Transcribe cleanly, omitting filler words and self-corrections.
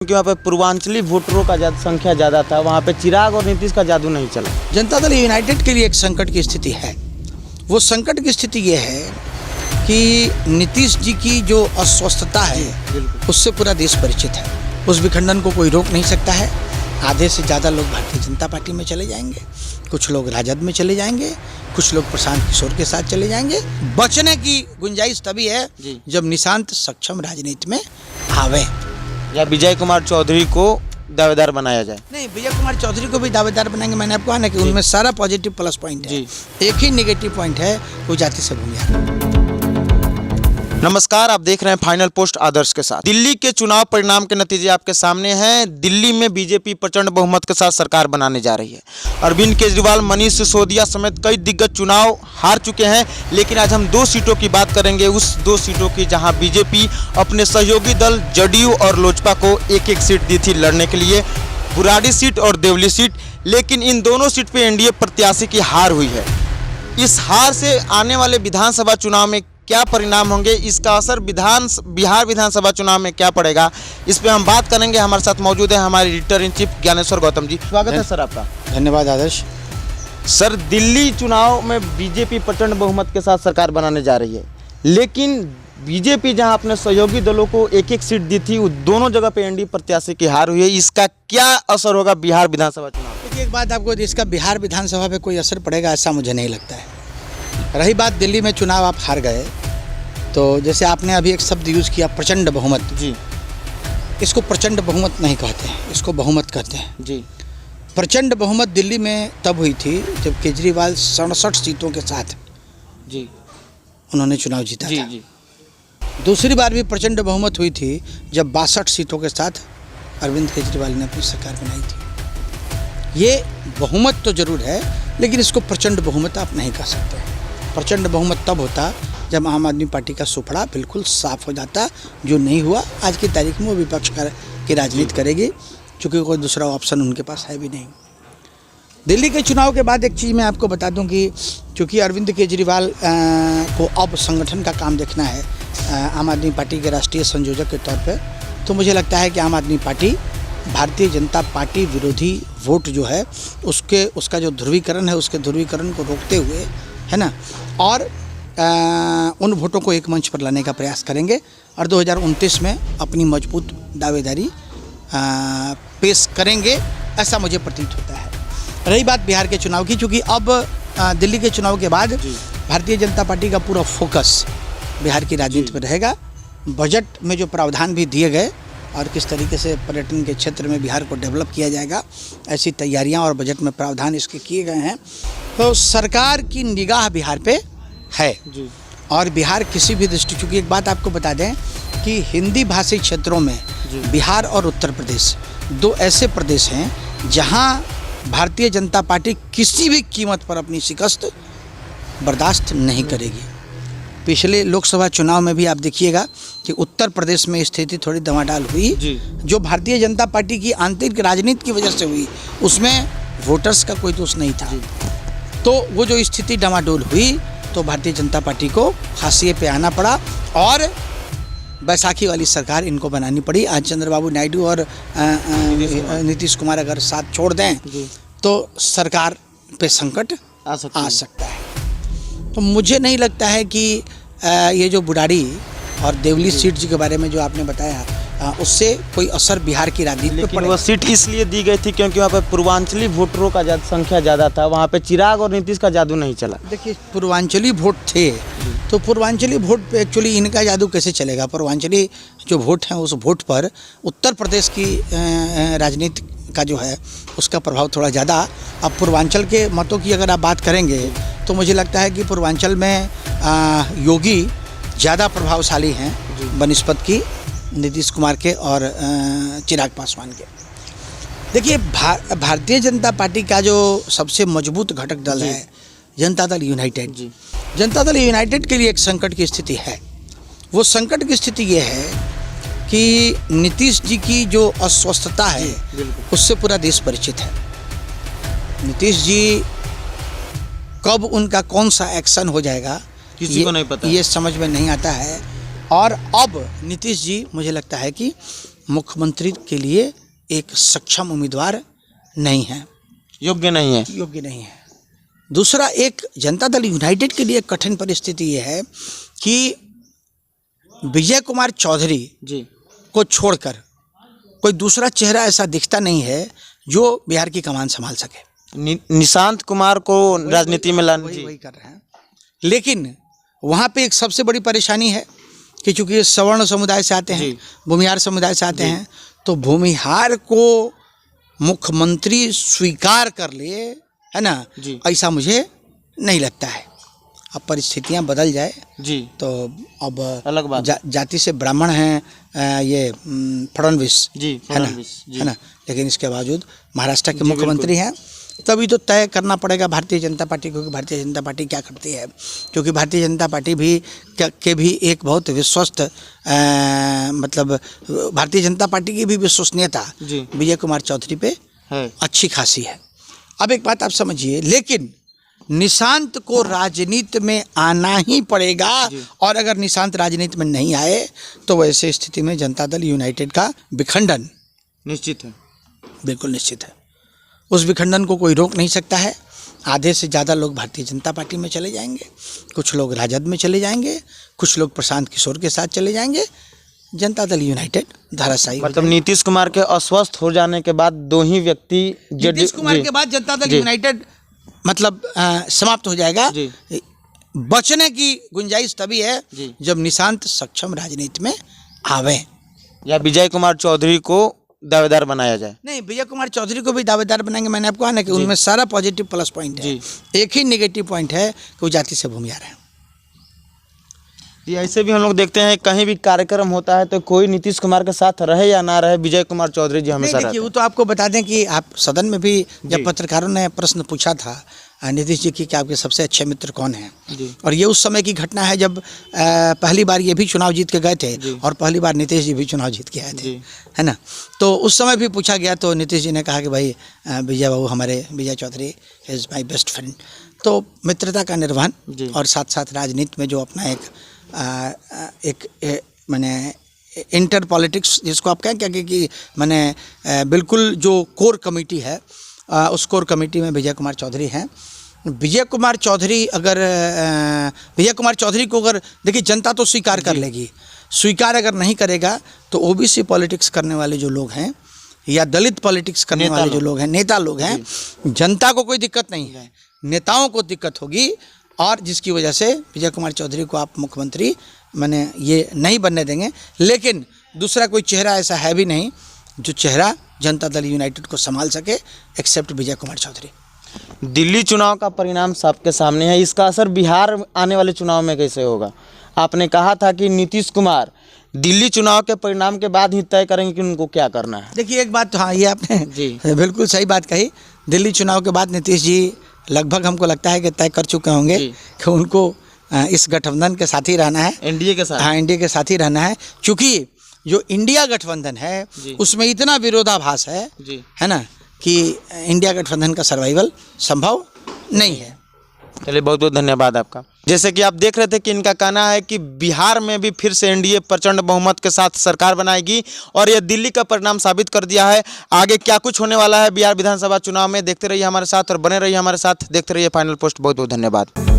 क्योंकि वहाँ पे पूर्वांचली वोटरों का संख्या ज़्यादा था, वहाँ पे चिराग और नीतीश का जादू नहीं चला। जनता दल यूनाइटेड के लिए एक संकट की स्थिति है। वो संकट की स्थिति ये है कि नीतीश जी की जो अस्वस्थता है उससे पूरा देश परिचित है। उस विखंडन को कोई रोक नहीं सकता है। आधे से ज़्यादा लोग भारतीय जनता पार्टी में चले जाएंगे, कुछ लोग राजद में चले जाएंगे, कुछ लोग प्रशांत किशोर के साथ चले जाएंगे। बचने की गुंजाइश तभी है जब निशांत सक्षम राजनीति में आवे या विजय कुमार चौधरी को दावेदार बनाया जाए। नहीं, विजय कुमार चौधरी को भी दावेदार बनाएंगे। मैंने आपको कहा ना कि उनमें सारा पॉजिटिव प्लस पॉइंट है, एक ही नेगेटिव पॉइंट है, वो जाति से भूमिया। नमस्कार, आप देख रहे हैं फाइनल पोस्ट आदर्श के साथ। दिल्ली के चुनाव परिणाम के नतीजे आपके सामने हैं। दिल्ली में बीजेपी प्रचंड बहुमत के साथ सरकार बनाने जा रही है। अरविंद केजरीवाल, मनीष सिसोदिया समेत कई दिग्गज चुनाव हार चुके हैं, लेकिन आज हम 2 सीटों की बात करेंगे, उस 2 सीटों की जहां बीजेपी अपने सहयोगी दल जदयू और लोजपा को एक-एक सीट दी थी लड़ने के लिए, बुराड़ी सीट और देवली सीट। लेकिन इन दोनों सीट पर एनडीए प्रत्याशी की हार हुई है। इस हार से आने वाले विधानसभा चुनाव में क्या परिणाम होंगे, इसका असर बिहार विधानसभा चुनाव में क्या पड़ेगा, इस पे हम बात करेंगे। हमारे साथ मौजूद है हमारे editor in chief Gyaneshwar Gautam ji. स्वागत है सर आपका। धन्यवाद आदर्श। सर, दिल्ली चुनाव में बीजेपी प्रचंड बहुमत के साथ सरकार बनाने जा रही है, लेकिन बीजेपी जहां अपने सहयोगी दलों को एक-एक सीट दी थी, दोनों जगह पे एनडीए प्रत्याशी की हार हुई है। इसका क्या असर होगा बिहार विधानसभा चुनाव? देखिए, एक बात आपको, इसका बिहार विधानसभा पे कोई असर पड़ेगा ऐसा मुझे नहीं लगता है। रही बात दिल्ली में चुनाव आप हार गए, तो जैसे आपने अभी एक शब्द यूज़ किया प्रचंड बहुमत जी, इसको प्रचंड बहुमत नहीं कहते हैं, इसको बहुमत कहते हैं जी। प्रचंड बहुमत दिल्ली में तब हुई थी जब केजरीवाल 67 सीटों के साथ जी उन्होंने चुनाव जीता था जी। दूसरी बार भी प्रचंड बहुमत हुई थी जब 62 सीटों के साथ अरविंद केजरीवाल ने अपनी सरकार बनाई थी। ये बहुमत तो जरूर है, लेकिन इसको प्रचंड बहुमत आप नहीं कह सकते। प्रचंड बहुमत तब होता जब आम आदमी पार्टी का सुपड़ा बिल्कुल साफ हो जाता, जो नहीं हुआ। आज की तारीख में वो विपक्ष की राजनीति करेगी, क्योंकि कोई दूसरा ऑप्शन उनके पास है भी नहीं। दिल्ली के चुनाव के बाद एक चीज़ मैं आपको बता दूं कि चूँकि अरविंद केजरीवाल को अब संगठन का काम देखना है आम आदमी पार्टी के राष्ट्रीय संयोजक के तौर पर, तो मुझे लगता है कि आम आदमी पार्टी भारतीय जनता पार्टी विरोधी वोट जो है उसका जो ध्रुवीकरण है, उसके ध्रुवीकरण को रोकते हुए, है ना, और उन वोटों को एक मंच पर लाने का प्रयास करेंगे और 2029 में अपनी मजबूत दावेदारी पेश करेंगे, ऐसा मुझे प्रतीत होता है। रही बात बिहार के चुनाव की, चूँकि अब दिल्ली के चुनाव के बाद भारतीय जनता पार्टी का पूरा फोकस बिहार की राजनीति पर रहेगा। बजट में जो प्रावधान भी दिए गए और किस तरीके से पर्यटन के क्षेत्र में बिहार को डेवलप किया जाएगा, ऐसी तैयारियां और बजट में प्रावधान इसके किए गए हैं। तो सरकार की निगाह बिहार पे है जी। और बिहार किसी भी दृष्टि, चूँकि एक बात आपको बता दें कि हिंदी भाषी क्षेत्रों में बिहार और उत्तर प्रदेश 2 ऐसे प्रदेश हैं जहां भारतीय जनता पार्टी किसी भी कीमत पर अपनी शिकस्त बर्दाश्त नहीं करेगी। पिछले लोकसभा चुनाव में भी आप देखिएगा कि उत्तर प्रदेश में स्थिति थोड़ी दमाडाल हुई, जो भारतीय जनता पार्टी की आंतरिक राजनीति की वजह से हुई। उसमें वोटर्स का कोई दोष नहीं था। तो वो जो स्थिति डमाडोल हुई, तो भारतीय जनता पार्टी को हाशिए पे आना पड़ा और बैसाखी वाली सरकार इनको बनानी पड़ी। आज चंद्रबाबू नायडू और नीतीश कुमार अगर साथ छोड़ दें तो सरकार पे संकट आ सकता है। तो मुझे नहीं लगता है कि ये जो बुराड़ी और देवली सीट जी के बारे में जो आपने बताया, उससे कोई असर बिहार की राजनीति पर वो सीट इसलिए दी गई थी क्योंकि वहाँ पे पूर्वांचली वोटरों का संख्या ज़्यादा था, वहाँ पे चिराग और नीतीश का जादू नहीं चला। देखिए, पूर्वांचली वोट थे, तो पूर्वांचली वोट पे एक्चुअली इनका जादू कैसे चलेगा? पूर्वांचली जो वोट हैं उस वोट पर उत्तर प्रदेश की राजनीति का जो है उसका प्रभाव थोड़ा ज़्यादा। अब पूर्वांचल के मतों की अगर आप बात करेंगे तो मुझे लगता है कि पूर्वांचल में योगी ज़्यादा प्रभावशाली हैं बनिस्पत की नीतीश कुमार के और चिराग पासवान के। देखिए, भारतीय जनता पार्टी का जो सबसे मजबूत घटक दल है जनता दल यूनाइटेड। जनता दल यूनाइटेड के लिए एक संकट की स्थिति है। वो संकट की स्थिति ये है कि नीतीश जी की जो अस्वस्थता है उससे पूरा देश परिचित है। नीतीश जी कब उनका कौन सा एक्शन हो जाएगा किसी को नहीं पता, ये समझ में नहीं आता है। और अब नीतीश जी मुझे लगता है कि मुख्यमंत्री के लिए एक सक्षम उम्मीदवार नहीं है, योग्य नहीं है। योग्य नहीं है। दूसरा, एक जनता दल यूनाइटेड के लिए कठिन परिस्थिति ये है कि विजय कुमार चौधरी जी को छोड़कर कोई दूसरा चेहरा ऐसा दिखता नहीं है जो बिहार की कमान संभाल सके। निशांत कुमार को राजनीति में लाना वही कर रहे हैं। लेकिन वहाँ पे एक सबसे बड़ी परेशानी है कि चूंकि ये सवर्ण समुदाय से आते हैं, भूमिहार समुदाय से आते हैं, तो भूमिहार को मुख्यमंत्री स्वीकार कर ले, है ना, ऐसा मुझे नहीं लगता है। अब परिस्थितियां बदल जाए जी तो अब अलग बात। जाति से ब्राह्मण हैं ये फडणवीस जी, है ना, लेकिन इसके बावजूद महाराष्ट्र के मुख्यमंत्री हैं। तभी तो तय करना पड़ेगा भारतीय जनता पार्टी को कि भारतीय जनता पार्टी क्या करती है, क्योंकि भारतीय जनता पार्टी भी के भी एक बहुत विश्वस्त मतलब भारतीय जनता पार्टी की भी विश्वसनीयता विजय कुमार चौधरी पे अच्छी खासी है। अब एक बात आप समझिए, लेकिन निशांत को राजनीति में आना ही पड़ेगा, और अगर निशांत राजनीति में नहीं आए तो वैसे स्थिति में जनता दल यूनाइटेड का विखंडन निश्चित है, बिल्कुल निश्चित है। उस विखंडन को कोई रोक नहीं सकता है। आधे से ज़्यादा लोग भारतीय जनता पार्टी में चले जाएंगे, कुछ लोग राजद में चले जाएंगे, कुछ लोग प्रशांत किशोर के साथ चले जाएंगे। जनता दल यूनाइटेड धराशायी। मतलब नीतीश कुमार के अस्वस्थ हो जाने के बाद दो ही व्यक्ति, नीतीश कुमार के बाद जनता दल यूनाइटेड मतलब समाप्त हो जाएगा। बचने की गुंजाइश तभी है जब निशांत सक्षम राजनीति में आवे, या विजय कुमार चौधरी को दावेदार बनाया जाए। नहीं, विजय कुमार चौधरी को भी दावेदार बनाएंगे। मैंने आपको कहा ना कि उनमें सारा पॉजिटिव प्लस पॉइंट है, एक ही नेगेटिव पॉइंट है कि वो जाति से भूमिहार है। ऐसे भी हम लोग देखते हैं कहीं भी कार्यक्रम होता है तो कोई नीतीश कुमार के साथ रहे या ना रहे, विजय कुमार चौधरी जी हमेशा रहते हैं। वो तो आपको बता दें कि आप सदन में भी जब पत्रकारों ने प्रश्न पूछा था नीतीश जी की कि आपके सबसे अच्छे मित्र कौन हैं, और ये उस समय की घटना है जब पहली बार ये भी चुनाव जीत के गए थे और पहली बार नीतीश जी भी चुनाव जीत के आए थे, है ना। तो उस समय भी पूछा गया तो नीतीश जी ने कहा कि भाई विजय बाबू हमारे, Vijay Chaudhary is my best friend. तो मित्रता का निर्वहन और साथ साथ राजनीति में जो अपना एक मैंने इंटर पॉलिटिक्स जिसको आप कहें क्या कि मैंने बिल्कुल जो कोर कमेटी है उस कोर कमेटी में विजय कुमार चौधरी हैं। विजय कुमार चौधरी को अगर देखिए जनता तो स्वीकार कर लेगी, स्वीकार अगर नहीं करेगा तो ओबीसी पॉलिटिक्स करने वाले जो लोग हैं या दलित पॉलिटिक्स करने वाले जो लोग हैं, नेता लोग हैं, जनता को कोई दिक्कत नहीं है, नेताओं को दिक्कत होगी, और जिसकी वजह से विजय कुमार चौधरी को आप मुख्यमंत्री मैंने ये नहीं बनने देंगे। लेकिन दूसरा कोई चेहरा ऐसा है भी नहीं जो चेहरा जनता दल यूनाइटेड को संभाल सके एक्सेप्ट विजय कुमार चौधरी। दिल्ली चुनाव का परिणाम सबके सामने है, इसका असर बिहार आने वाले चुनाव में कैसे होगा? आपने कहा था कि नीतीश कुमार दिल्ली चुनाव के परिणाम के बाद ही तय करेंगे कि उनको क्या करना है। देखिए एक बात तो हाँ, ये आपने बिल्कुल सही बात कही। दिल्ली चुनाव के बाद नीतीश जी लगभग हमको लगता है कि तय कर चुके होंगे कि उनको इस गठबंधन के साथ ही रहना है, एनडीए के साथ। हाँ, एनडीए के साथ ही रहना है, क्योंकि जो इंडिया गठबंधन है उसमें इतना विरोधाभास है ना, कि इंडिया गठबंधन का सर्वाइवल संभव नहीं है। चलिए, बहुत बहुत धन्यवाद आपका। जैसे कि आप देख रहे थे कि इनका कहना है कि बिहार में भी फिर से एनडीए प्रचंड बहुमत के साथ सरकार बनाएगी, और यह दिल्ली का परिणाम साबित कर दिया है। आगे क्या कुछ होने वाला है बिहार विधानसभा चुनाव में, देखते रहिए हमारे साथ और बने रहिए हमारे साथ, देखते रहिए फाइनल पोस्ट। बहुत बहुत धन्यवाद।